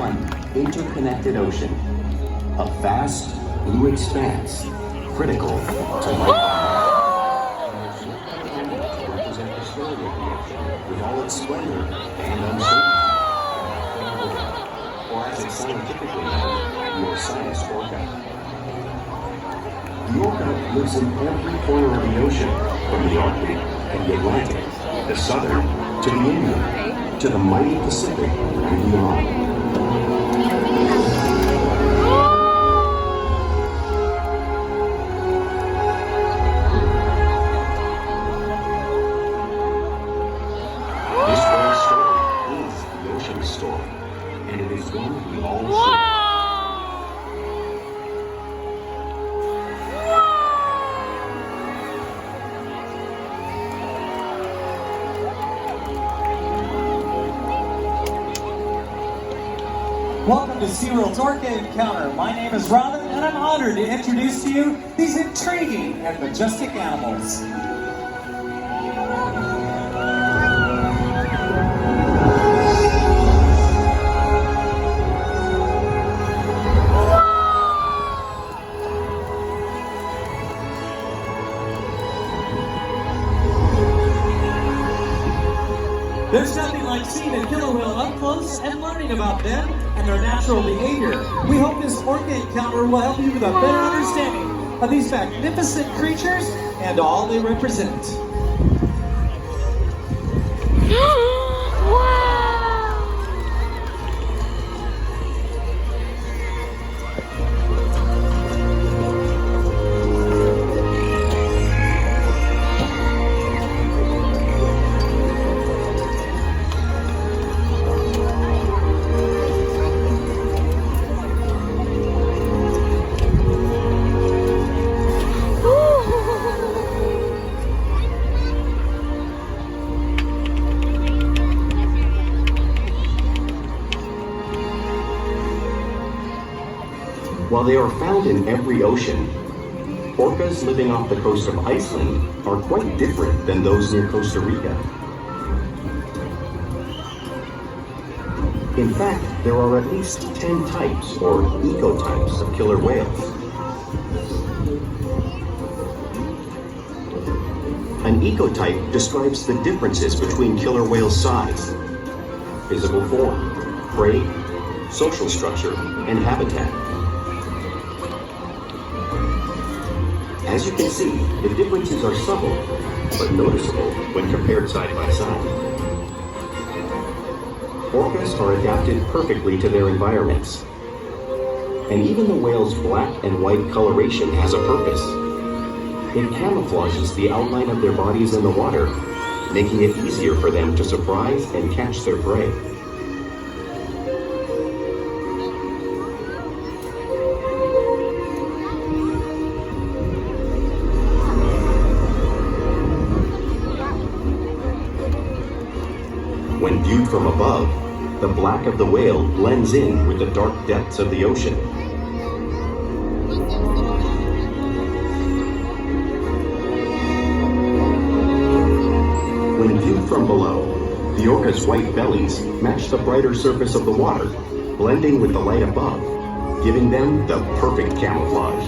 one interconnected ocean, a vast blue expanse critical to life. To represent the story of the ocean with all its splendor and uncertainty. Or as it's scientifically known, your science orca. The orca lives in every corner of the ocean, from the Arctic and the Atlantic, the Southern to the Indian, to the mighty Pacific and beyond. This whale story is the ocean's story, and it is one we all share. Welcome to SeaWorld's Orca Encounter. My name is Robin, and I'm honored to introduce to you these intriguing and majestic animals. There's nothing like seeing a killer whale up close and learning about them and their natural behavior. We hope this Orca encounter will help you with a better understanding of these magnificent creatures and all they represent. While they are found in every ocean, orcas living off the coast of Iceland are quite different than those near Costa Rica. In fact, there are at least 10 types or ecotypes of killer whales. An ecotype describes the differences between killer whale size, physical form, prey, social structure, and habitat. As you can see, the differences are subtle, but noticeable when compared side by side. Orcas are adapted perfectly to their environments. And even the whale's black and white coloration has a purpose. It camouflages the outline of their bodies in the water, making it easier for them to surprise and catch their prey. When viewed from above, the black of the whale blends in with the dark depths of the ocean. When viewed from below, the orca's white bellies match the brighter surface of the water, blending with the light above, giving them the perfect camouflage.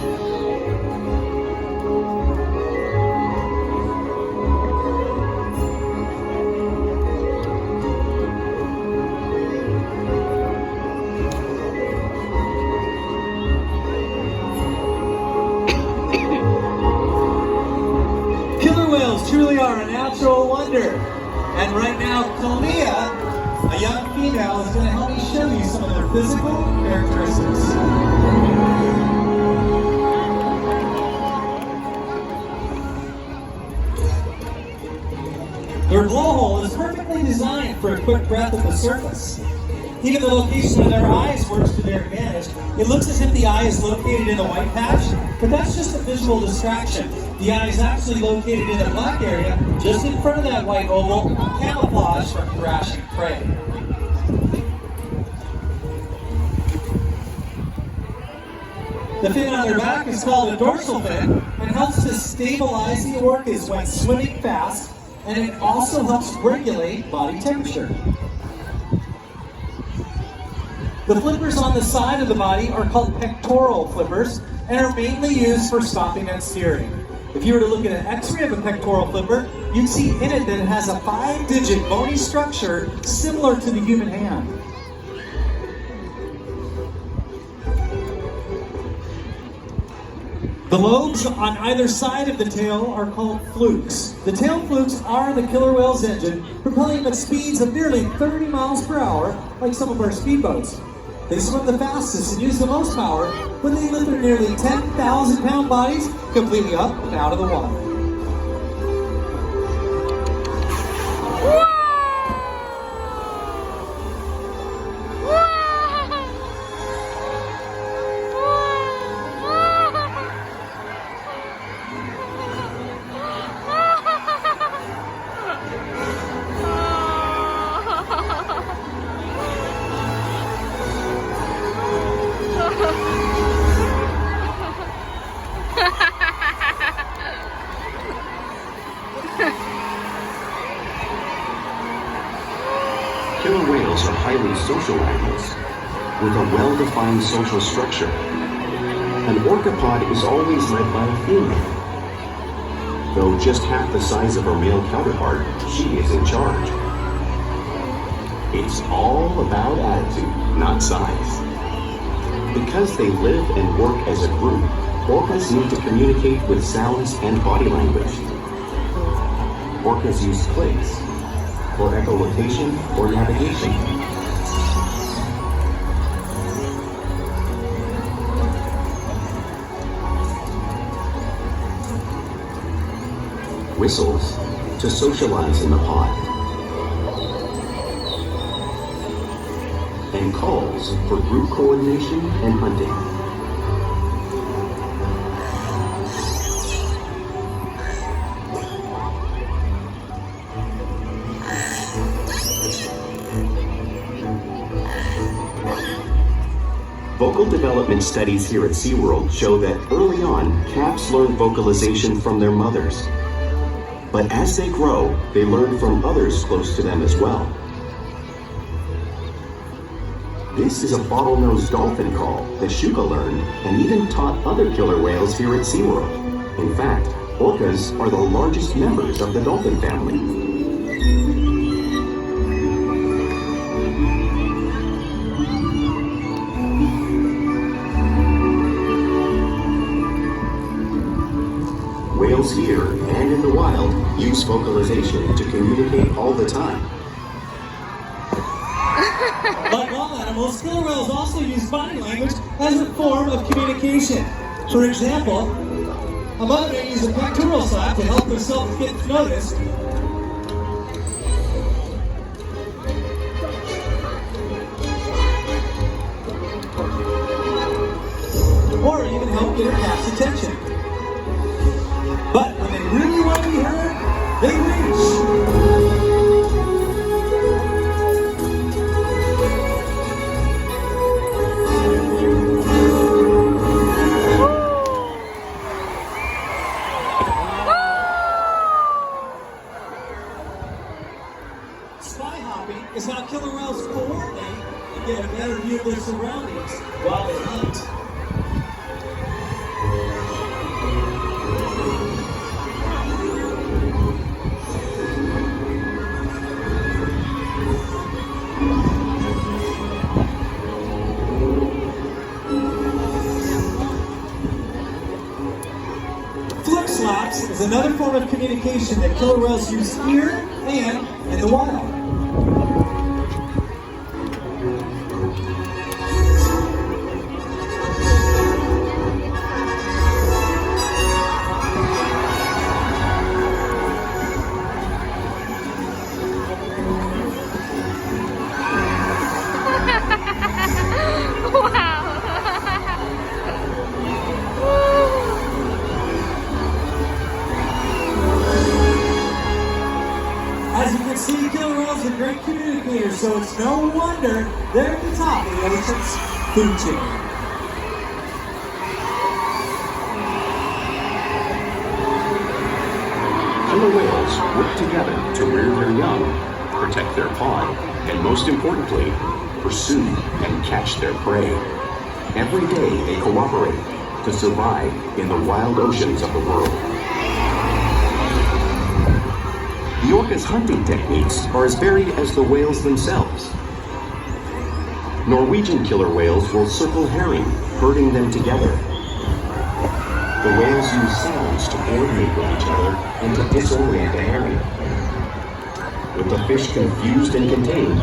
Whales truly are a natural wonder. And right now, Kalia, a young female, is going to help me show you some of their physical characteristics. Their blowhole is perfectly designed for a quick breath at the surface. Even the location of their eyes works to their advantage. It looks as if the eye is located in the white patch, but that's just a visual distraction. The eye is actually located in the black area, just in front of that white oval, camouflage from thrashing prey. The fin on their back is called a dorsal vent and helps to stabilize the orcas when swimming fast, and it also helps regulate body temperature. The flippers on the side of the body are called pectoral flippers and are mainly used for stopping and steering. If you were to look at an x-ray of a pectoral flipper, you'd see in it that it has a 5-digit bony structure similar to the human hand. The lobes on either side of the tail are called flukes. The tail flukes are the killer whale's engine, propelling at speeds of nearly 30 miles per hour, like some of our speedboats. They swim the fastest and use the most power when they lift their nearly 10,000-pound bodies completely up and out of the water. Killer whales are highly social animals with a well-defined social structure. An orca pod is always led by a female. Though just half the size of her male counterpart, she is in charge. It's all about attitude, not size. Because they live and work as a group, orcas need to communicate with sounds and body language. Orcas use clicks for echolocation or navigation. Whistles to socialize in the pod. And calls for group coordination and hunting. Vocal development studies here at SeaWorld show that early on, calves learn vocalization from their mothers. But as they grow, they learn from others close to them as well. This is a bottlenose dolphin call that Shuka learned and even taught other killer whales here at SeaWorld. In fact, orcas are the largest members of the dolphin family. Whales here and in the wild use vocalization to communicate all the time. Like all animals, killer whales also use body language as a form of communication. For example, a mother may use a pectoral slap to help herself get noticed. Or even help get her calf's attention. But when they really want to be heard, they reach. Spy hopping is how killer whales coordinate and get a better view of their surroundings while they hunt. Slaps is another form of communication that killer whales use here and in the wild. As you can see, killer whales are great communicators, so it's no wonder they're at the top of the ocean's food chain. Killer whales work together to rear their young protect their pod, and most importantly, pursue and catch their prey. Every day they cooperate to survive in the wild oceans of the world. The orca's hunting techniques are as varied as the whales themselves. Norwegian killer whales will circle herring, herding them together. The whales use sounds to coordinate with each other and to disorient a herring. With the fish confused and contained,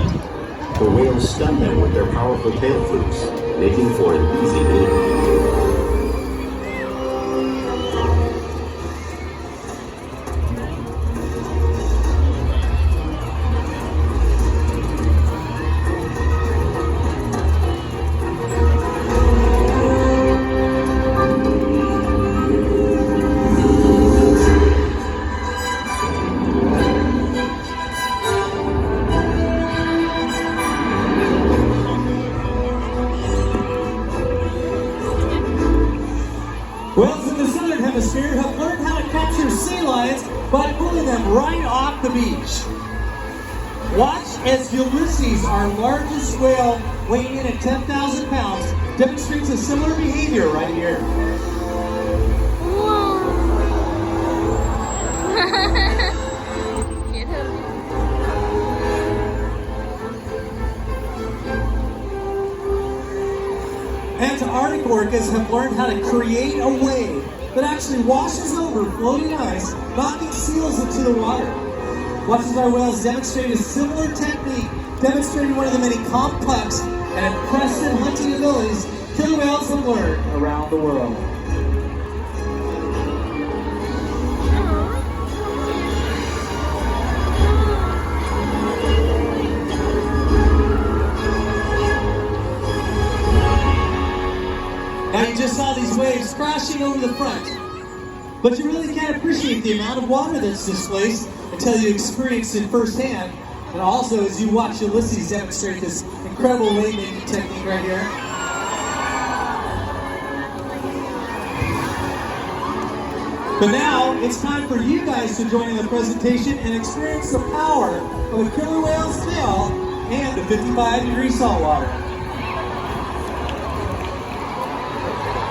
the whales stun them with their powerful tail flukes, making for an easy meal. Whales in the southern hemisphere have learned how to capture sea lions by pulling them right off the beach. Watch as Ulysses, our largest whale, weighing in at 10,000 pounds, demonstrates a similar behavior right here. Antarctic orcas have learned how to create a wave that actually washes over floating ice, knocking seals into the water. Watch as our whales demonstrate a similar technique, demonstrating one of the many complex and impressive hunting abilities killer whales have learned around the world. Now you just saw these waves crashing over the front, but you really can't appreciate the amount of water that's displaced until you experience it firsthand, and also as you watch Ulysses demonstrate this incredible wave-making technique right here. But now it's time for you guys to join in the presentation and experience the power of a killer whale's tail and the 55-degree saltwater.